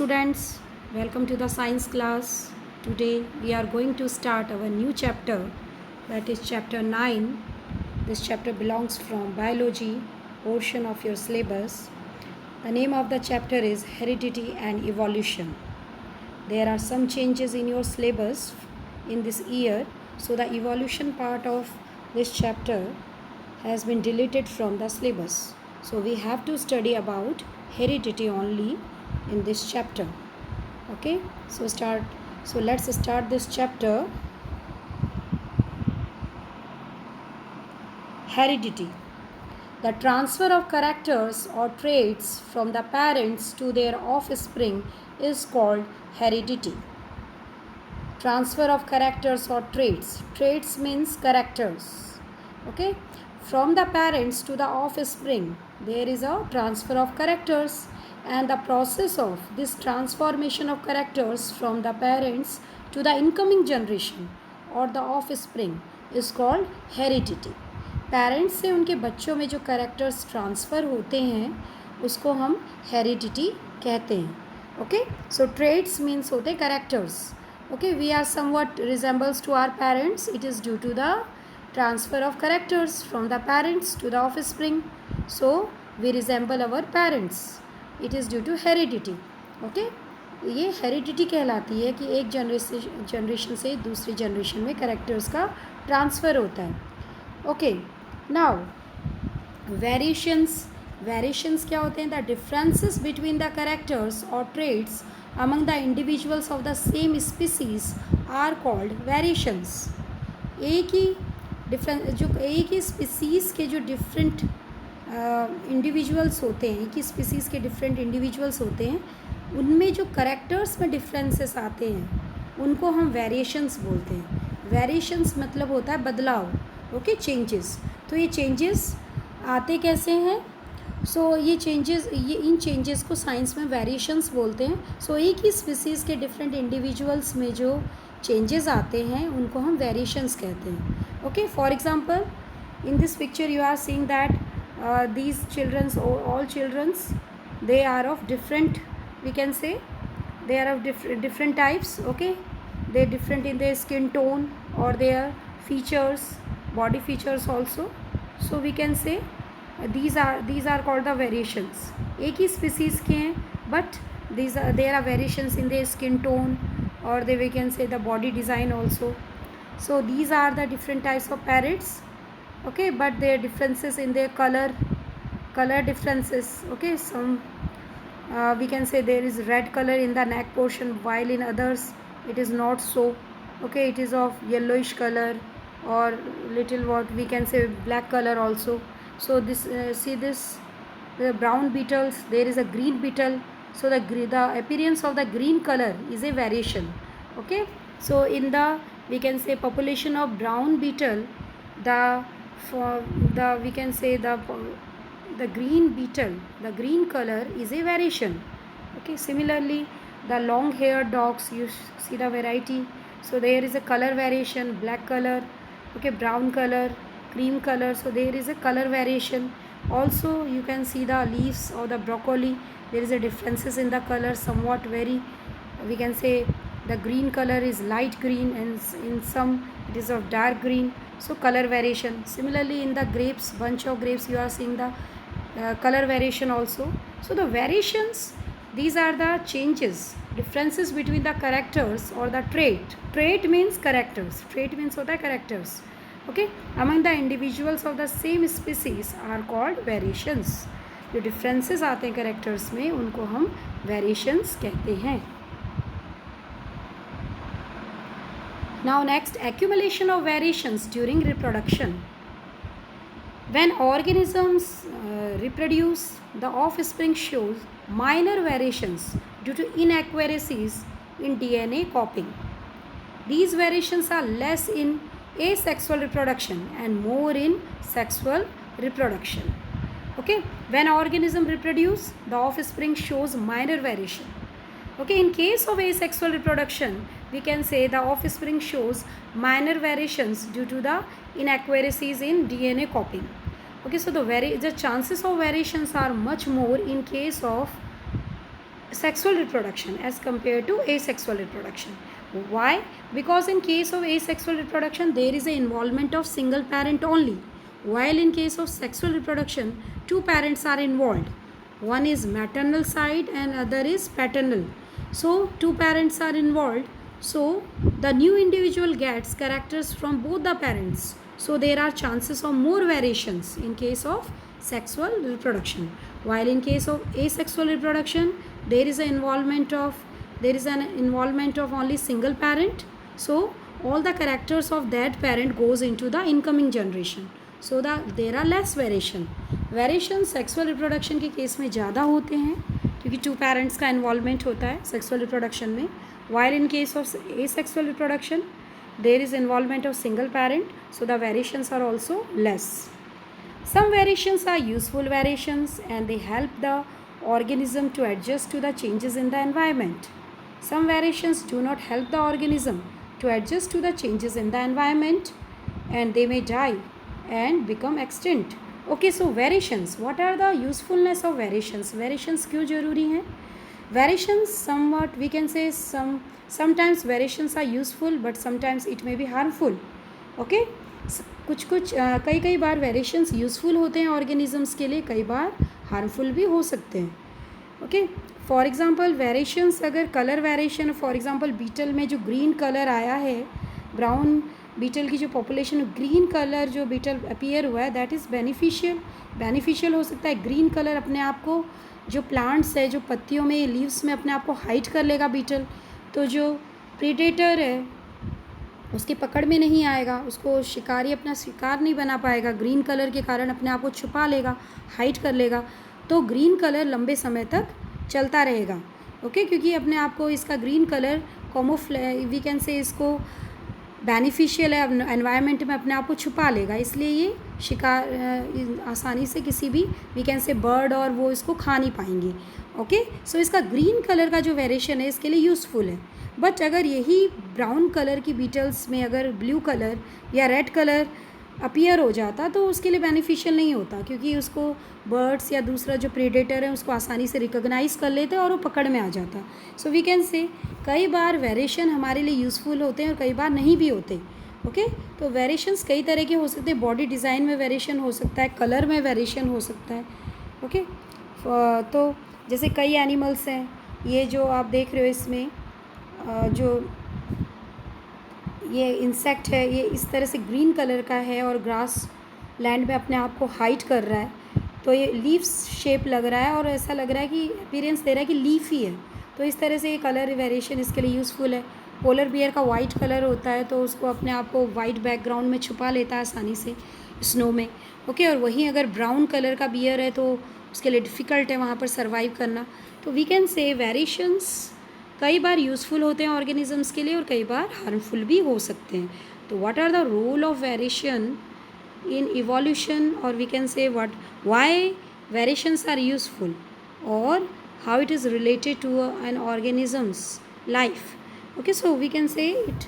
students, welcome to the science class. Today we are going to start our new chapter, that is chapter 9. This chapter belongs from biology portion of your syllabus. The name of the chapter is Heredity and Evolution. There are some changes in your syllabus in this year, so the evolution part of this chapter has been deleted from the syllabus. So we have to study about heredity only in this chapter. Okay, so let's start this chapter. Heredity. The transfer of characters or traits from the parents to their offspring is called heredity. Transfer of characters or traits. Traits means characters. Okay, from the parents to the offspring, there is a transfer of characters, and the process of this transformation of characters from the parents to the incoming generation or the offspring is called heredity. Parents से उनके बच्चों में जो characters transfer होते हैं उसको हम heredity कहते हैं. ओके, सो ट्रेट्स मीन्स होते characters. Okay, we are somewhat resembles to our parents. It is due to the transfer of characters from the parents to the offspring. So we resemble our parents. It is due to heredity. Okay, ये heredity कहलाती है कि एक generation से दूसरी generation में characters का transfer होता है. ओके, नाउ वेरिएशंस क्या होते हैं? The differences between the characters और traits among the individuals of the same species are called variations. एक ही स्पीसीज़ के जो डिफरेंट इंडिविजुअल्स होते हैं, एक ही स्पीसीज़ के डिफरेंट इंडिविजुअल्स होते हैं, उनमें जो कैरेक्टर्स में डिफरेंसेस आते हैं उनको हम वेरिएशंस बोलते हैं. वेरिएशंस मतलब होता है बदलाव. Okay, changes. तो ये चेंजेस आते कैसे हैं? इन चेंजेस को साइंस में वेरिएशंस बोलते हैं. सो एक ही स्पीसीज़ के डिफरेंट इंडिविजुअल्स में जो चेंजेस आते हैं उनको हम वेरिएशंस कहते हैं. Okay, for example in this picture you are seeing that these children's, all children's, they are of different, we can say they are of different types. Okay, they are different in their skin tone or their features, body features also. So we can say these are called the variations. एक ही species के हैं, but there are variations in their skin tone or we can say the body design also. So these are the different types of parrots. Okay, but there are differences in their color differences. Okay, some we can say there is red color in the neck portion, while in others it is not so. Okay, it is of yellowish color or little what we can say black color also. So this see this, the brown beetles, there is a green beetle. So the appearance of the green color is a variation. Okay, so in the, we can say, population of brown beetle, we can say the green beetle, the green color is a variation. Okay, similarly the long haired dogs, you see the variety. So there is a color variation, black color, okay, brown color, cream color. So there is a color variation. Also you can see the leaves of the broccoli, there is a differences in the color, somewhat very, we can say the green color is light green and in some it is of dark green. So color variation. Similarly in the grapes, bunch of grapes, you are seeing the color variation also. So the variations, these are the changes, differences between the characters or the trait. Trait means characters. Trait means होता है characters. Okay, among the individuals of the same species are called variations. जो differences आते हैं characters में उनको हम variations कहते हैं. Now next, accumulation of variations during reproduction. When organisms reproduce, the offspring shows minor variations due to inaccuracies in DNA copying. These variations are less in asexual reproduction and more in sexual reproduction. Okay, when organism reproduce, the offspring shows minor variation. Okay, in case of asexual reproduction, we can say the offspring shows minor variations due to the inaccuracies in DNA copying. Okay, so the chances of variations are much more in case of sexual reproduction as compared to asexual reproduction. Why? Because in case of asexual reproduction there is an involvement of single parent only, while in case of sexual reproduction two parents are involved. One is maternal side and other is paternal. So two parents are involved. So the new individual gets characters from both the parents. So there are chances of more variations in case of sexual reproduction. While in case of asexual reproduction, there is an involvement of only single parent. So all the characters of that parent goes into the incoming generation. So there are less variation sexual reproduction के case में ज़्यादा होते हैं क्योंकि to parents का involvement होता है sexual reproduction में. while in case of asexual reproduction there is involvement of single parent, so the variations are also less. Some variations are useful variations and they help the organism to adjust to the changes in the environment. Some variations do not help the organism to adjust to the changes in the environment and they may die and become extinct. Okay, so variations, what are the usefulness of variations? Variations क्यों ज़रूरी हैं? Variations somewhat we can say sometimes variations are useful but sometimes it may be harmful. Okay, कई बार variations useful होते हैं organisms के लिए, कई बार harmful भी हो सकते हैं. ओके, फॉर एग्जांपल वेरिएशंस, अगर colour variation, for example beetle में जो ग्रीन कलर आया है, ब्राउन बीटल की जो पॉपुलेशन, ग्रीन कलर जो बीटल अपीयर हुआ है दैट इज़ बेनिफिशियल हो सकता है. ग्रीन कलर अपने आप को जो प्लांट्स है, जो पत्तियों में, लीव्स में अपने आप को हाइड कर लेगा बीटल, तो जो प्रीडेटर है उसकी पकड़ में नहीं आएगा, उसको शिकारी अपना शिकार नहीं बना पाएगा. ग्रीन कलर के कारण अपने आप को छुपा लेगा, हाइड कर लेगा, तो ग्रीन कलर लंबे समय तक चलता रहेगा. ओके, क्योंकि अपने आप को इसका ग्रीन कलर वी कैन से इसको बेनिफिशियल है, एनवायरनमेंट में अपने आप को छुपा लेगा, इसलिए ये शिकार आसानी से किसी भी वी कैन से बर्ड और वो इसको खा नहीं पाएंगे. ओके, सो इसका ग्रीन कलर का जो वेरिएशन है इसके लिए यूज़फुल है. बट अगर यही ब्राउन कलर की बीटल्स में अगर ब्लू कलर या रेड कलर अपीयर हो जाता तो उसके लिए बेनिफिशियल नहीं होता, क्योंकि उसको बर्ड्स या दूसरा जो प्रेडेटर है उसको आसानी से रिकॉग्नाइज कर लेते और वो पकड़ में आ जाता. सो वी कैन से कई बार वेरिएशन हमारे लिए यूज़फुल होते हैं और कई बार नहीं भी होते. ओके, तो वेरिएशंस कई तरह के हो सकते हैं. बॉडी डिज़ाइन में वेरिएशन हो सकता है, कलर में वेरिएशन हो सकता है. ओके, तो जैसे कई एनिमल्स हैं, ये जो आप देख रहे हो इसमें जो ये इंसेक्ट है ये इस तरह से ग्रीन कलर का है और ग्रास लैंड में अपने आप को हाइड कर रहा है, तो ये लीफ शेप लग रहा है और ऐसा लग रहा है कि अपीयरेंस दे रहा है कि लीफ ही है. तो इस तरह से ये कलर वेरिएशन इसके लिए यूज़फुल है. पोलर बियर का वाइट कलर होता है तो उसको अपने आप को वाइट बैकग्राउंड में छुपा लेता है आसानी से स्नो में. ओके, और वहीं अगर ब्राउन कलर का बियर है तो उसके लिए डिफ़िकल्ट है वहाँ पर सर्वाइव करना. तो वी कैन से वेरिएशंस कई बार यूज़फुल होते हैं ऑर्गेनिजम्स के लिए और कई बार हार्मफुल भी हो सकते हैं. तो what are the role of variation in evolution, और we can say why variations are useful और how it is related to an organism's life. Okay, so we can say it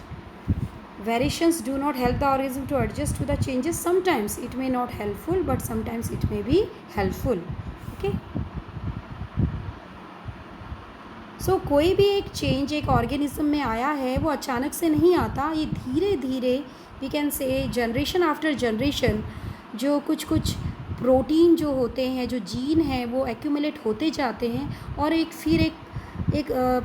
variations do not help the organism to adjust to the changes. Sometimes it may not helpful but sometimes it may be helpful. Okay, so कोई भी एक change एक organism में आया है वो अचानक से नहीं आता, ये धीरे धीरे we can say generation after generation जो कुछ प्रोटीन जो होते हैं, जो जीन हैं वो एक्यूमुलेट होते जाते हैं और एक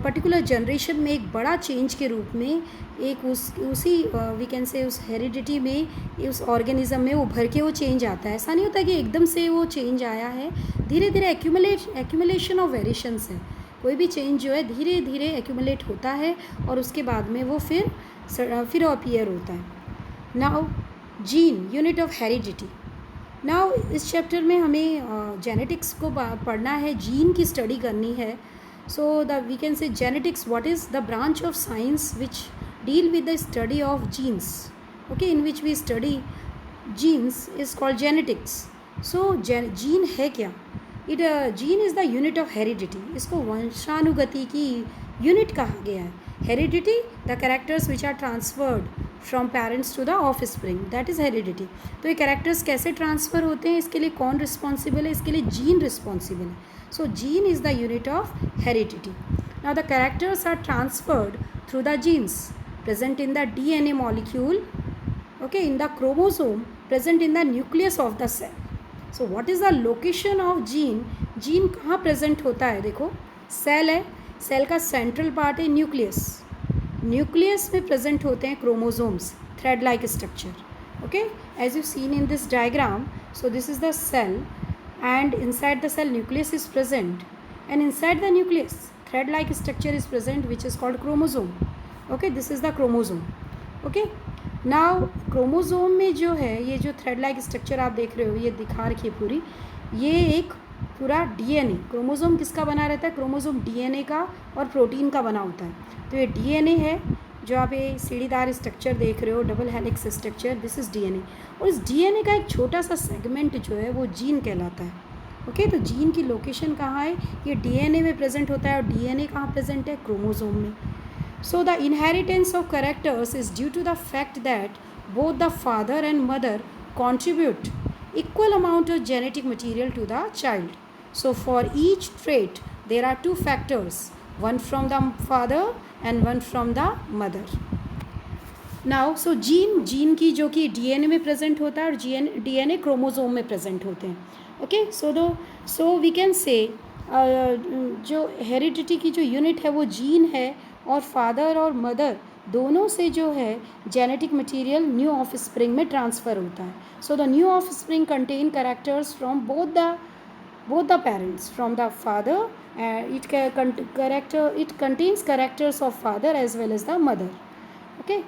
पर्टिकुलर जनरेशन में एक बड़ा चेंज के रूप में एक उसी वी कैन से उस हेरिडिटी में, उस ऑर्गेनिज्म में उभर के वो चेंज आता है. ऐसा नहीं होता कि एकदम से वो चेंज आया है, धीरे धीरे एक्यूमुलेशन ऑफ वेरिएशंस है. कोई भी चेंज जो है धीरे धीरे एक्यूमुलेट होता है और उसके बाद में वो फिर अपीयर होता है. Now gene, unit of heredity. Now इस चैप्टर में हमें जेनेटिक्स को पढ़ना है, जीन की स्टडी करनी है. So we can say genetics, what is the branch of science which deal with the study of genes. Okay, in which we study genes is called genetics. So gene है क्या? Gene is the unit of heredity. इसको वंशानुगति की unit कहा गया है. Heredity, the characters which are transferred from parents to the offspring, that is heredity. तो ये कैरेक्टर्स कैसे ट्रांसफ़र होते हैं, इसके लिए कौन रिस्पॉन्सिबल है? इसके लिए जीन रिस्पॉन्सिबल है. So gene is the unit of heredity. Now the characters are transferred through the genes present in the DNA molecule, okay, in the chromosome present in the nucleus of the cell. So what is the location of gene? Gene कहाँ present होता है? देखो cell है, cell का central part है nucleus, nucleus में present होते हैं chromosomes, thread like structure. Okay, as you seen in this diagram, so this is the cell and inside the cell nucleus is present, and inside the nucleus thread like structure is present which is called chromosome. Okay, this is the chromosome. Okay, now chromosome में जो है ये जो thread like structure आप देख रहे हो, ये दिखा रखी है पूरी, ये एक पूरा डीएनए. क्रोमोसोम किसका बना रहता है? क्रोमोसोम डीएनए का और प्रोटीन का बना होता है. तो ये डीएनए है जो आप ये सीढ़ीदार स्ट्रक्चर देख रहे हो, double helix structure, this is DNA. और इस डीएनए का एक छोटा सा सेगमेंट जो है वो जीन कहलाता है. ओके, तो जीन की लोकेशन कहाँ है? ये डीएनए में प्रेजेंट होता है. और डीएनए कहाँ प्रेजेंट है? क्रोमोसोम में. So the inheritance of characters is due to the fact that both the father and mother contribute equal amount of genetic material to the child. So for each trait there are two factors, one from the father and one from the mother. Now so gene की जो कि DNA में present होता है और DNA chromosome में present होते हैं. ओके, सो वी कैन से जो हेरिडिटी की जो यूनिट है वो जीन है, और फादर और मदर दोनों से जो है genetic material new of spring में ट्रांसफ़र होता है. So the new of spring contain characters from both the parents, from the father, and it contains characters of father as well as the mother. Okay,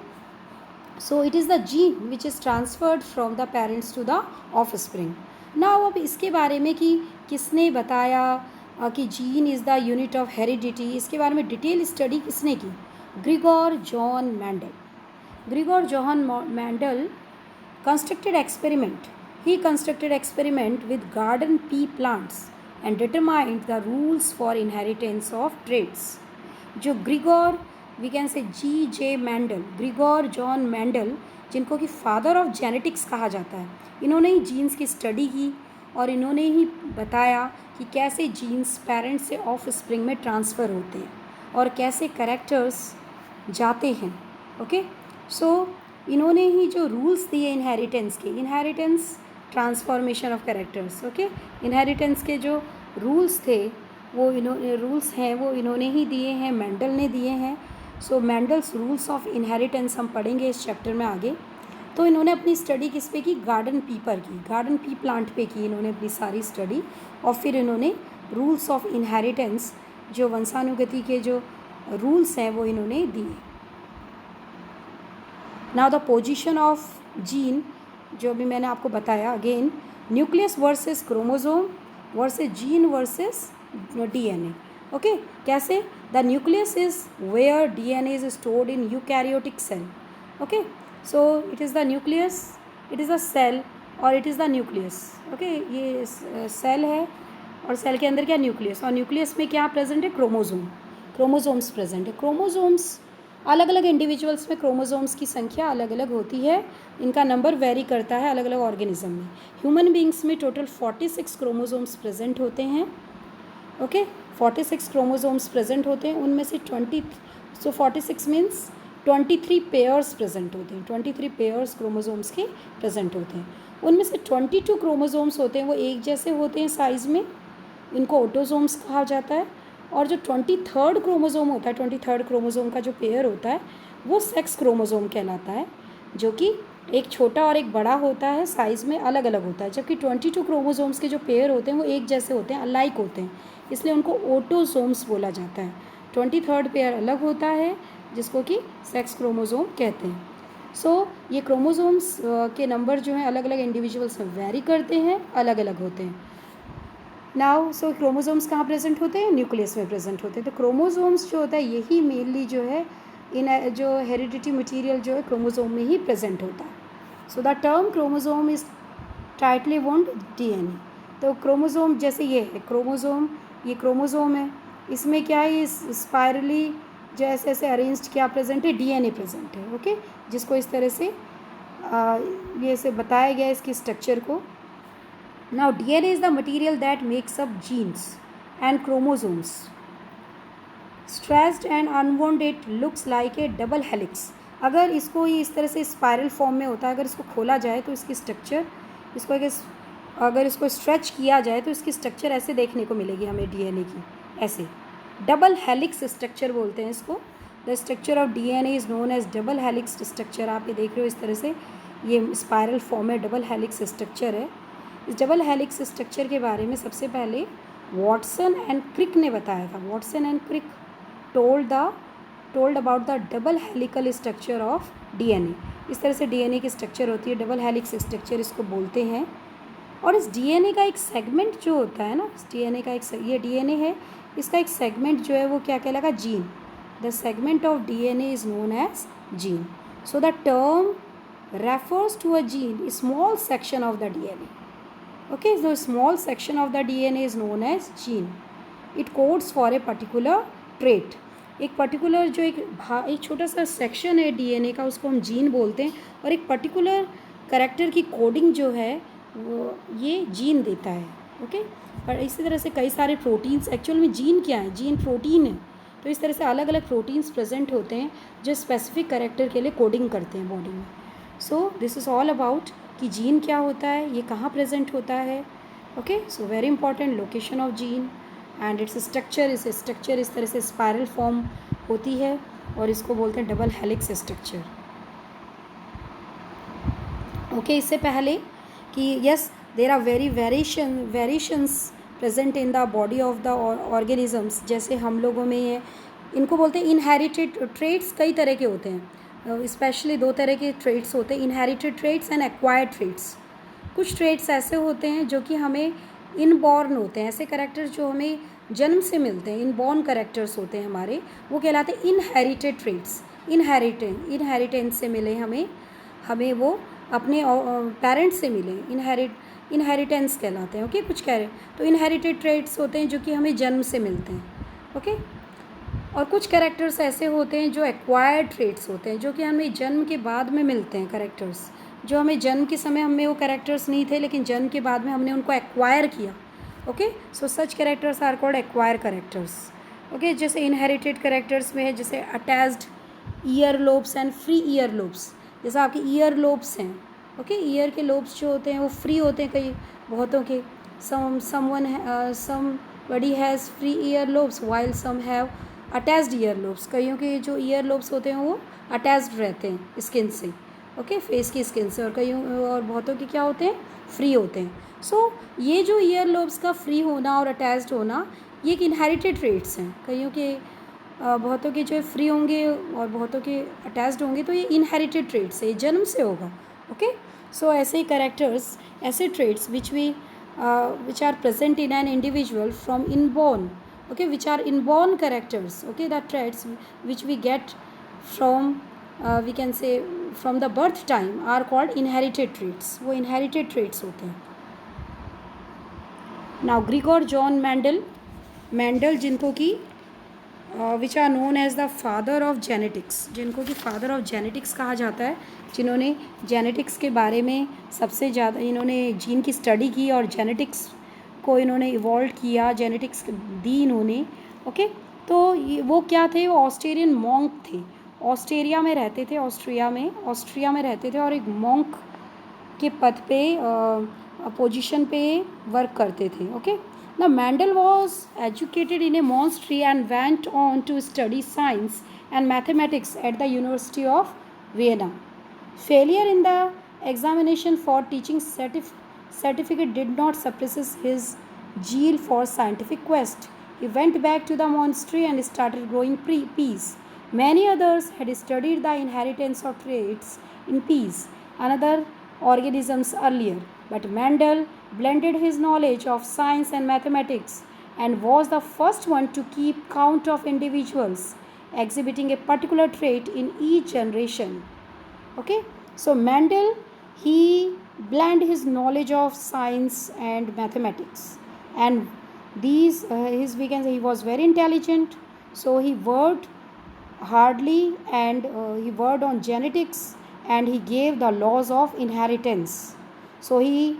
so it is the gene which is transferred from the parents to the offspring. Now अब इसके बारे में कि किसने बताया कि gene is the unit of heredity, इसके बारे में डिटेल स्टडी किसने की? Gregor John Mendel. Gregor John Mendel He constructed experiment with garden pea plants and determined the rules for inheritance of traits. जो Gregor, we can say G.J. Mendel, Gregor John Mendel, जिनको कि father of genetics कहा जाता है, इन्होंने ही jeans की स्टडी की और इन्होंने ही बताया कि कैसे जीन्स पेरेंट्स से ऑफ स्प्रिंग में ट्रांसफ़र होते हैं और कैसे कैरेक्टर्स जाते हैं. ओके, सो इन्होंने ही जो रूल्स दिए इनहेरिटेंस के, inheritance transformation of characters. Okay, inheritance के जो रूल्स थे वो इन्होंने ही दिए हैं, मैंडल ने दिए हैं. सो मैंडल्स रूल्स ऑफ इनहेरिटेंस हम पढ़ेंगे इस चैप्टर में आगे. तो इन्होंने अपनी स्टडी किस पे की? गार्डन पी पर की, गार्डन पी प्लांट पे की इन्होंने अपनी सारी स्टडी, और फिर इन्होंने रूल्स ऑफ इनहेरिटेंस, जो वंशानुगति के जो रूल्स हैं वो इन्होंने दिए. Now the position of gene, जो अभी मैंने आपको बताया, again nucleus versus chromosome versus gene versus DNA. Okay, कैसे? The nucleus is where DNA is stored in eukaryotic cell. Okay, so it is the nucleus, it is a cell और it is the nucleus. Okay, ये cell है और cell के अंदर क्या? Nucleus. और nucleus में क्या प्रेजेंट है? क्रोमोसोम्स प्रेजेंट है. क्रोमोसोम्स अलग अलग इंडिविजुअल्स में क्रोमोसोम्स की संख्या अलग अलग होती है, इनका नंबर वेरी करता है अलग अलग ऑर्गेनिज्म में. ह्यूमन बींग्स में टोटल 46 क्रोमोसोम्स प्रेजेंट होते हैं. ओके, 46 क्रोमोसोम्स प्रेजेंट होते हैं, उनमें से 46 मीन्स 23 पेयर्स प्रेजेंट होते हैं. 23 पेयर्स क्रोमोसोम्स के प्रेजेंट होते हैं. उनमें से 22 क्रोमोसोम्स होते हैं वो एक जैसे होते हैं साइज़ में, इनको ऑटोसोम्स कहा जाता है. और जो 23rd क्रोमोसोम होता है, 23rd क्रोमोसोम का जो पेयर होता है वो सेक्स क्रोमोसोम कहलाता है, जो कि एक छोटा और एक बड़ा होता है, साइज़ में अलग अलग होता है. जबकि 22 क्रोमोसोम्स के जो पेयर होते हैं वो एक जैसे होते हैं, अलाइक होते हैं, इसलिए उनको ऑटोसोम्स बोला जाता है. 23rd पेयर अलग होता है जिसको कि सेक्स क्रोमोसोम कहते हैं. सो ये क्रोमोसोम्स के नंबर जो हैं अलग अलग इंडिविजुअल्स में वेरी करते हैं, अलग अलग होते हैं. नाउ सो क्रोमोसोम्स कहाँ प्रेजेंट होते हैं? न्यूक्लियस में प्रेजेंट होते हैं. तो क्रोमोसोम्स जो होता है यही मेनली जो है इन जो हेरिडिटी मटेरियल जो है क्रोमोसोम में ही प्रेजेंट होता है. सो the term chromosome is tightly bound DNA. तो क्रोमोसोम जैसे ये है क्रोमोसोम, ये क्रोमोसोम है, इसमें क्या है? इस स्पायरली जो ऐसे ऐसे अरेंज्ड क्या प्रेजेंट है? डीएनए प्रेजेंट है. ओके, जिसको इस तरह से ये से बताया गया इसकी स्ट्रक्चर को. Now DNA is the material that makes up genes and chromosomes. Stretched and unwound it looks like a double helix. अगर इसको ये इस तरह से स्पायरल फॉर्म में होता है, अगर इसको खोला जाए तो इसकी स्ट्रक्चर, इसको अगर इसको स्ट्रेच किया जाए तो इसकी स्ट्रक्चर ऐसे देखने को मिलेगी हमें डीएनए की, ऐसे डबल हेलिक्स स्ट्रक्चर बोलते हैं इसको. The structure of DNA is known as double helix structure. आप ये देख रहे हो इस तरह से ये स्पायरल फॉर्म में डबल हेलिक्स स्ट्रक्चर है. इस डबल हेलिक्स स्ट्रक्चर के बारे में सबसे पहले वॉटसन एंड क्रिक ने बताया था. Watson and Crick told about the double helical structure of DNA. इस तरह से डीएनए की स्ट्रक्चर होती है, डबल हेलिक्स स्ट्रक्चर इसको बोलते हैं. और इस डीएनए का एक सेगमेंट जो होता है ना, डीएनए का ये डीएनए है, इसका एक सेगमेंट जो है वो क्या कहलाएगा, gene. The segment of DNA is known as gene. So the term refers to a gene, a small section of the DNA. Okay, so small section of the DNA is known as gene. It codes for a particular trait. एक particular जो एक छोटा सा section है DNA का, उसको हम gene बोलते हैं. और एक पर्टिकुलर करेक्टर की कोडिंग जो है वो ये जीन देता है. ओके, पर इसी तरह से कई सारे प्रोटीन्स, एक्चुअल में जीन क्या है, जीन प्रोटीन है. तो इस तरह से अलग अलग प्रोटीन्स प्रेजेंट होते हैं जो स्पेसिफिक करेक्टर के लिए कोडिंग करते हैं बॉडी में. So this is all about कि जीन क्या होता है, ये कहाँ प्रेजेंट होता है. Okay, so very important location of gene and its structure. इस तरह से स्पायरल फॉर्म होती है और इसको बोलते हैं डबल हेलिक्स स्ट्रक्चर. ओके, इससे पहले कि yes there are variations present in the body of the organisms. जैसे हम लोगों में ये इनको बोलते हैं इनहेरिटेड ट्रेट्स. कई तरह के होते हैं, स्पेशली दो तरह के ट्रेट्स होते हैं, inherited traits and acquired traits. कुछ ट्रेट्स ऐसे होते हैं जो कि हमें इनबॉर्न होते हैं, ऐसे करेक्टर्स जो हमें जन्म से मिलते हैं, इनबॉर्न करेक्टर्स होते हैं हमारे, वो कहलाते हैं इनहेरिटेड ट्रेट्स. इनहेरिटेंस से मिले हमें वो अपने पेरेंट्स से मिले, इनहेरिटेंस कहलाते हैं. ओके, कुछ कह रहे तो इनहेरिटेड ट्रेट्स होते हैं जो कि हमें जन्म से मिलते हैं. ओके, और कुछ कैरेक्टर्स ऐसे होते हैं जो एक्वायर्ड ट्रेट्स होते हैं, जो कि हमें जन्म के बाद में मिलते हैं. कैरेक्टर्स जो हमें जन्म के समय हमें वो कैरेक्टर्स नहीं थे, लेकिन जन्म के बाद में हमने उनको एक्वायर किया. Okay, so such characters are called acquire characters. Okay, जैसे इनहेरिटेड कैरेक्टर्स में है जैसे attached ear lobes and free ear lobes. जैसे आपके ईयर लोब्स हैं. ओके, ईयर के लोब्स जो होते हैं वो फ्री होते हैं कई बहुतों के. Somebody has free ear lobes while some have attached ear lobes. कईयों के जो ईयर लोब्स होते हैं वो अटैच्ड रहते हैं स्किन से. ओके, फेस की स्किन से. और कईयों और बहुतों के क्या होते हैं, फ्री होते हैं. सो ये जो ईयर लोब्स का फ्री होना और अटैच्ड होना ये एक इनहेरिटेड ट्रेट्स हैं. कईयों के बहुतों के जो फ्री होंगे और बहुतों के अटैच्ड होंगे, तो ये इनहेरिटेड ट्रेट्स है, ये जन्म से होगा. ओके, सो ऐसे ही कैरेक्टर्स, ऐसे traits which are present in an individual from inborn. Okay, which are inborn characters. Okay, the traits which we get from we can say from the birth time are called inherited traits. वो inherited traits होते हैं. Now Gregor John Mendel जिनको कि which are known as the father of genetics, जिनको कि father of genetics कहा जाता है, जिन्होंने जेनेटिक्स के बारे में सबसे ज़्यादा इन्होंने जीन की स्टडी की और जेनेटिक्स को इन्होंने इवॉल्व किया, जेनेटिक्स दी इन्होंने. ओके, तो वो क्या थे, वो ऑस्ट्रेलियन मॉन्क थे. ऑस्ट्रिया में रहते थे और एक मॉन्क के पद पे पोजीशन पे वर्क करते थे. ओके, ना Mendel was educated in a monastery and went on to study science and mathematics at the University of Vienna. Failure in the examination for teaching certificate did not suppress his zeal for scientific quest. He went back to the monastery and started growing peas. Many others had studied the inheritance of traits in peas and other organisms earlier, but Mendel blended his knowledge of science and mathematics and was the first one to keep count of individuals exhibiting a particular trait in each generation. Okay, so Mendel, he blend his knowledge of science and mathematics, and these we can say he was very intelligent, so he worked hardly and he worked on genetics and he gave the laws of inheritance. So he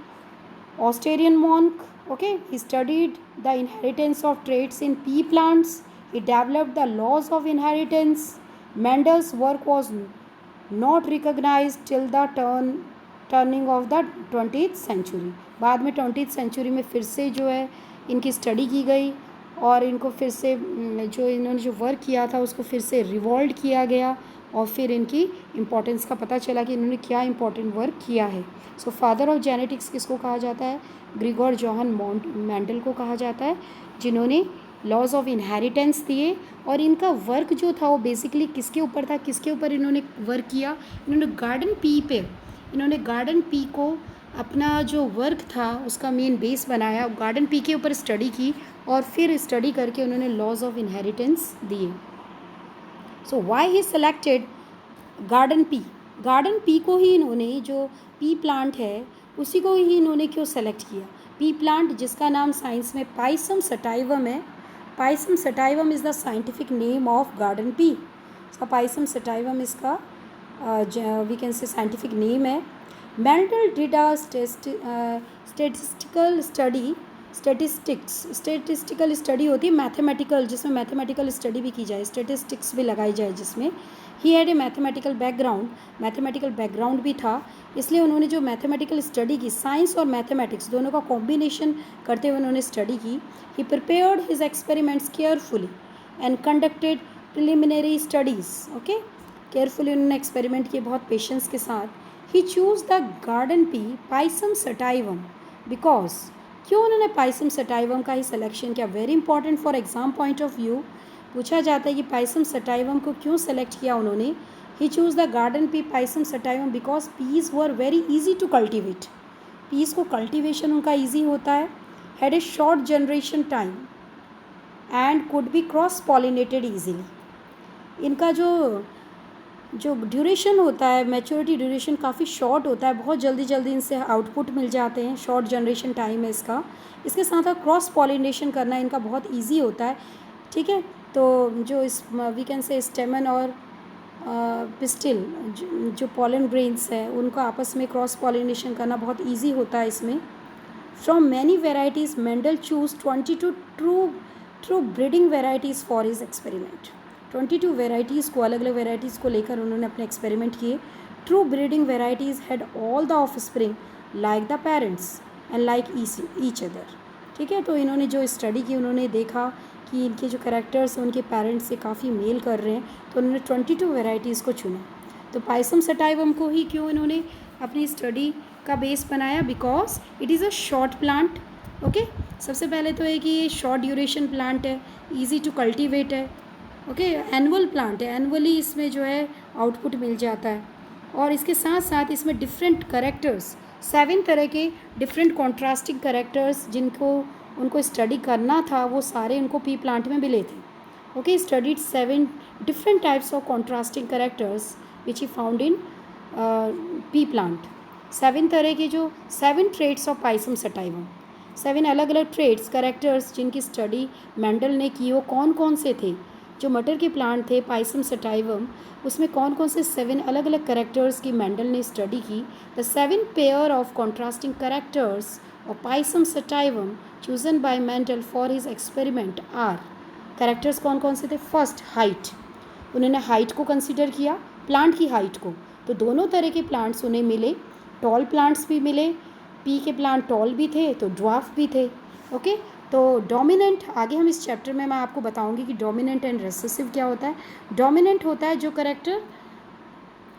Australian monk, Okay, he studied the inheritance of traits in pea plants. He developed the laws of inheritance. Mendel's work was not recognized till the turning of the 20th century. बाद में 20th century में फिर से जो है इनकी study की गई और इनको फिर से जो इन्होंने जो वर्क किया था उसको फिर से रिवॉल्व किया गया और फिर इनकी इम्पोर्टेंस का पता चला कि इन्होंने क्या इम्पोर्टेंट वर्क किया है. सो फादर ऑफ जेनेटिक्स किसको कहा जाता है? ग्रिगोर जोहन मेंडल को कहा जाता है, जिन्होंने लॉज ऑफ इनहेरिटेंस दिए. और इनका वर्क जो था वो बेसिकली किसके ऊपर था, किसके ऊपर इन्होंने वर्क किया? इन्होंने गार्डन पी पे, इन्होंने गार्डन पी को अपना जो वर्क था उसका मेन बेस बनाया, गार्डन पी के ऊपर स्टडी की और फिर स्टडी करके उन्होंने लॉज ऑफ इनहेरिटेंस दिए. So why he selected garden pea? Garden pea को ही इन्होंने, जो पी प्लांट है उसी को ही इन्होंने क्यों सेलेक्ट किया? पी प्लांट जिसका नाम साइंस में पाइसम सटाइवम है. Pisum sativum is the scientific name of garden pea. इसका पाइसम सटाइवम इसका we can say scientific name है. Mendel did a statistical study. Statistical study होती है मैथमेटिकल, जिसमें मैथमेटिकल स्टडी भी की जाए, स्टेटिस्टिक्स भी लगाई जाए जिसमें. He had a mathematical background, mathematical background भी था, इसलिए उन्होंने जो मैथमेटिकल स्टडी की, साइंस और मैथमेटिक्स दोनों का कॉम्बिनेशन करते हुए उन्होंने स्टडी की. He prepared his experiments carefully and conducted preliminary studies. Okay, carefully उन्होंने एक्सपेरिमेंट किए बहुत पेशेंस के साथ. He choose the garden pea Pisum sativum because, क्यों उन्होंने पाइसम सटाइवम का ही सिलेक्शन किया? Very important for exam point of view पूछा जाता है कि पाइसम सटाइवम को क्यों सेलेक्ट किया उन्होंने. He choose the garden pea Pisum sativum because peas were very easy to cultivate. Peas को कल्टिवेशन उनका ईजी होता है. Had a short generation time and could be cross pollinated easily. इनका जो ड्यूरेशन होता है, मैच्योरिटी ड्यूरेशन काफ़ी short होता है, बहुत जल्दी जल्दी इनसे आउटपुट मिल जाते हैं, शॉर्ट जनरेशन टाइम है इसका. इसके साथ साथ क्रॉस पॉलिनेशन करना इनका बहुत ईजी होता है. ठीक है, तो जो इस वी कैन से स्टेमन और पिस्टिल जो पॉलन ग्रेन्स है उनका आपस में क्रॉस पॉलिनेशन करना बहुत ईजी होता है इसमें. From many varieties Mendel choose 22 true breeding varieties for his experiment. 22 varieties को, अलग अलग वेराइटीज़ को लेकर उन्होंने अपने एक्सपेरिमेंट किए. True breeding varieties had all the of spring like the parents and like each other. ठीक है, तो इन्होंने जो स्टडी की उन्होंने देखा कि इनके जो कैरेक्टर्स हैं उनके पेरेंट्स से काफ़ी मेल कर रहे हैं, तो उन्होंने 22 वेराइटीज़ को चुना. तो पाइसम सटाइवम को ही क्यों इन्होंने अपनी स्टडी का बेस बनाया? Because it is a short plant. Okay, सबसे पहले तो है कि ये शॉर्ट ड्यूरेशन प्लांट है, ईजी टू कल्टिवेट है. ओके, एनुअल प्लांट है, एनुअली इसमें जो है आउटपुट मिल जाता है. और इसके साथ साथ इसमें डिफरेंट करेक्टर्स, 7 तरह के डिफरेंट कॉन्ट्रास्टिंग करेक्टर्स जिनको उनको स्टडी करना था वो सारे उनको पी प्लांट में मिले थे. Okay, studied 7 different types of contrasting characters which he found in P plant. 7 तरह के जो 7 ट्रेट्स ऑफ पाइसम सटाइवम, 7 अलग अलग ट्रेट्स करेक्टर्स जिनकी स्टडी मेंडल ने की, वो कौन कौन से थे? जो मटर के प्लांट थे पाइसम सटाइवम, उसमें कौन कौन से 7 अलग अलग करेक्टर्स की मेंडल ने स्टडी की. The 7 pair of contrasting characters और Pisum sativum chosen by Mendel for his experiment are. Characters कौन कौन से थे? First, height. उन्होंने हाइट को कंसिडर किया, प्लांट की हाइट को. तो दोनों तरह के प्लांट्स उन्हें मिले, टॉल प्लांट्स भी मिले, पी के प्लांट टॉल भी थे तो ड्वार्फ भी थे. ओके, तो डोमिनेंट, आगे हम इस चैप्टर में मैं आपको बताऊंगी कि डोमिनेंट एंड रेसेसिव क्या होता है. डोमिनेंट होता है जो करेक्टर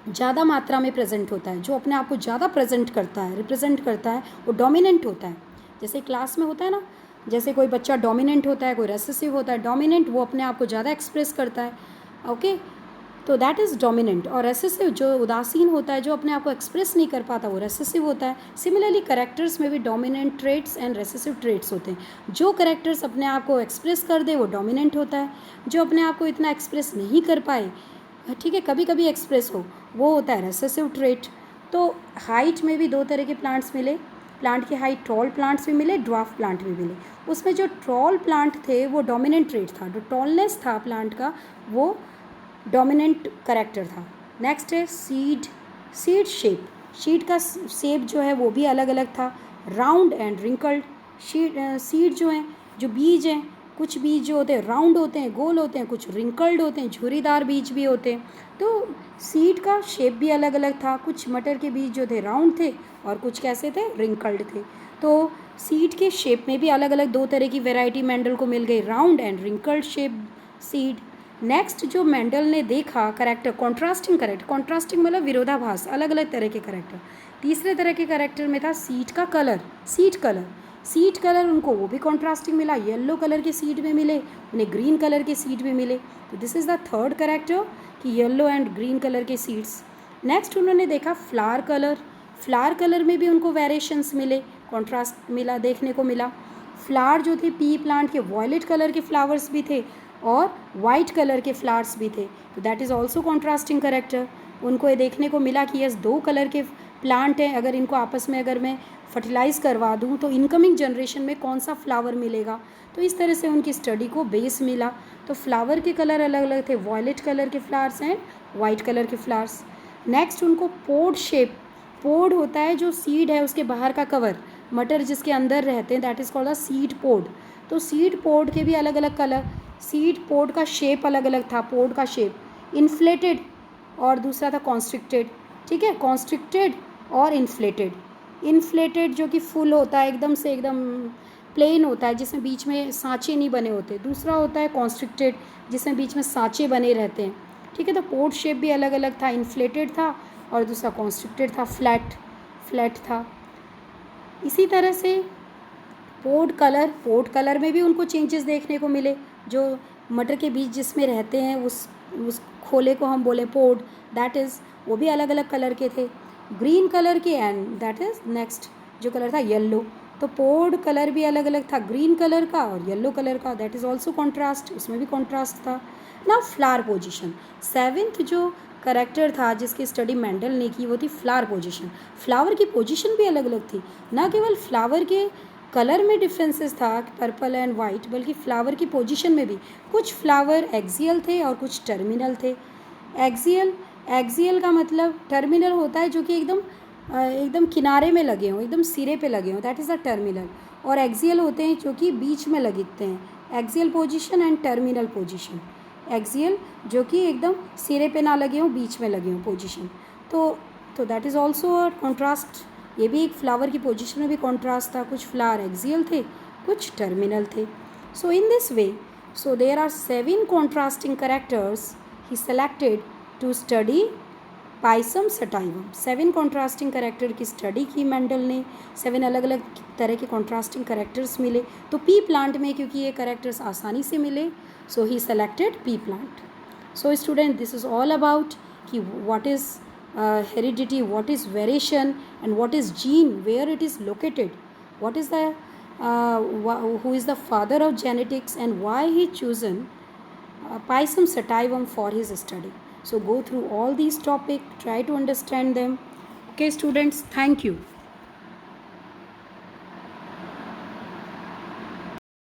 ज़्यादा मात्रा में प्रेजेंट होता है, जो अपने आप को ज़्यादा प्रेजेंट करता है, रिप्रेजेंट करता है, वो डोमिनेंट होता है. जैसे क्लास में होता है ना, जैसे कोई बच्चा डोमिनेंट होता है, कोई रेसेसिव होता है. डोमिनेंट वो अपने आप को ज़्यादा एक्सप्रेस करता है. ओके, तो दैट इज़ डोमिनेंट. और रेसेसिव जो उदासीन होता है, जो अपने आप को एक्सप्रेस नहीं कर पाता, वो रेसेसिव होता है. सिमिलरली करेक्टर्स में भी dominant traits and recessive traits होते हैं. जो करेक्टर्स अपने आप को एक्सप्रेस कर दे वो डोमिनेंट होता है, जो अपने आप को इतना एक्सप्रेस नहीं कर पाए, ठीक है, कभी कभी एक्सप्रेस हो, वो होता है रेसेसिव ट्रेट. तो हाइट में भी 2 तरह के प्लांट्स मिले, प्लांट की हाइट टॉल प्लांट्स भी मिले, ड्वार्फ प्लांट भी मिले. उसमें जो टॉल प्लांट थे वो डोमिनेंट ट्रेट था, जो टॉलनेस था प्लांट का वो डोमिनेंट करेक्टर था. नेक्स्ट है सीड शेप. सीड का शेप जो है वो भी अलग अलग था, राउंड एंड रिंकल्ड. सीड जो हैं, जो बीज हैं, कुछ बीज जो होते हैं राउंड होते हैं, गोल होते हैं, कुछ रिंकल्ड होते हैं, झुर्रीदार बीज भी होते हैं। तो सीड का शेप भी अलग अलग था, कुछ मटर के बीज जो थे राउंड थे और कुछ कैसे थे, रिंकल्ड थे। तो सीड के शेप में भी अलग अलग दो तरह की वैरायटी मेंडल को मिल गई, round and wrinkled shape seed. Next जो मेंडल ने देखा करेक्टर, कॉन्ट्रास्टिंग कॉन्ट्रास्टिंग मतलब विरोधाभास, अलग अलग तरह के करेक्टर। तीसरे तरह के करेक्टर में था सीड का कलर, सीड कलर उनको वो भी कॉन्ट्रास्टिंग मिला, येलो कलर के सीड में मिले, उन्हें ग्रीन कलर के सीड में मिले। तो this is the third character कि येलो एंड ग्रीन कलर के सीड्स। नेक्स्ट उन्होंने देखा फ्लावर कलर में भी उनको वेरिएशंस मिले, कॉन्ट्रास्ट मिला, देखने को मिला। फ्लावर जो थे पी प्लांट के वॉयलेट कलर के फ्लावर्स भी थे और वाइट कलर के फ्लावर्स भी थे, तो that is also contrasting character. उनको ये देखने को मिला कि यस दो कलर के प्लांट हैं, अगर इनको आपस में अगर मैं फर्टिलाइज़ करवा दूँ तो इनकमिंग जनरेशन में कौन सा फ्लावर मिलेगा। तो इस तरह से उनकी स्टडी को बेस मिला। तो फ्लावर के कलर अलग अलग थे, वॉयलेट कलर के फ्लावर्स एंड वाइट कलर के फ्लावर्स। नेक्स्ट उनको पोड शेप, पोड होता है जो सीड है उसके बाहर का कवर, मटर जिसके अंदर रहते हैं, that is called a seed pod. तो सीड पोड के भी अलग अलग कलर, सीड पोड का शेप अलग अलग था, पोड का शेप इन्फ्लेटेड और दूसरा था कॉन्स्ट्रिक्टेड। ठीक है, कॉन्स्ट्रिक्टेड और इन्फ्लेटेड जो कि फुल होता है, एकदम से एकदम प्लेन होता है जिसमें बीच में सांचे नहीं बने होते। दूसरा होता है कॉन्स्ट्रिक्टेड जिसमें बीच में सांचे बने रहते हैं। ठीक है, तो पोड शेप भी अलग अलग था, इन्फ्लेटेड था और दूसरा कॉन्स्ट्रिक्टेड था, फ्लैट था। इसी तरह से पोड कलर में भी उनको चेंजेस देखने को मिले। जो मटर के बीज जिसमें रहते हैं उस खोले को हम बोले पोड, दैट इज़ वो भी अलग अलग कलर के थे। ग्रीन कलर के एंड दैट इज़ नेक्स्ट जो कलर था येलो। तो पोड कलर भी अलग अलग था, ग्रीन कलर का और येलो कलर का, दैट इज़ ऑल्सो कॉन्ट्रास्ट, उसमें भी कॉन्ट्रास्ट था ना। फ्लावर पोजिशन, सेवेंथ जो करेक्टर था जिसकी स्टडी मेंडल ने की वो थी फ्लावर पोजीशन। फ्लावर की पोजीशन भी अलग अलग थी, ना केवल फ्लावर के कलर में डिफरेंसेस था पर्पल एंड वाइट, बल्कि फ्लावर की पोजीशन में भी कुछ फ्लावर एक्सियल थे और कुछ टर्मिनल थे। एक्सियल का मतलब टर्मिनल होता है जो कि एकदम किनारे में लगे हों, एकदम सिरे पे लगे हों, दैट इज़ अ टर्मिनल। और एक्सियल होते हैं जो कि बीच में लगते हैं, axial position and terminal position. Axial जो कि एकदम सिरे पे ना लगे हों, बीच में लगे हों पोजीशन। तो that is also a contrast. ये भी एक फ्लावर की पोजीशन में भी कॉन्ट्रास्ट था, कुछ फ्लावर एक्सियल थे, कुछ टर्मिनल थे। So in this way, so there are 7 contrasting characters he selected to study Pisum sativum. 7 contrasting character की स्टडी की मेंडल ने, 7 अलग अलग तरह के कॉन्ट्रास्टिंग कैरेक्टर्स मिले। तो पी प्लांट में क्योंकि ये कैरेक्टर्स आसानी से मिले, so he selected pea plant. So student, this is all about what is heredity, what is variation and what is gene, where it is located, what is the who is the father of genetics and why he chosen Pisum sativum for his study. So go through all these topics, try to understand them. Okay students, thank you.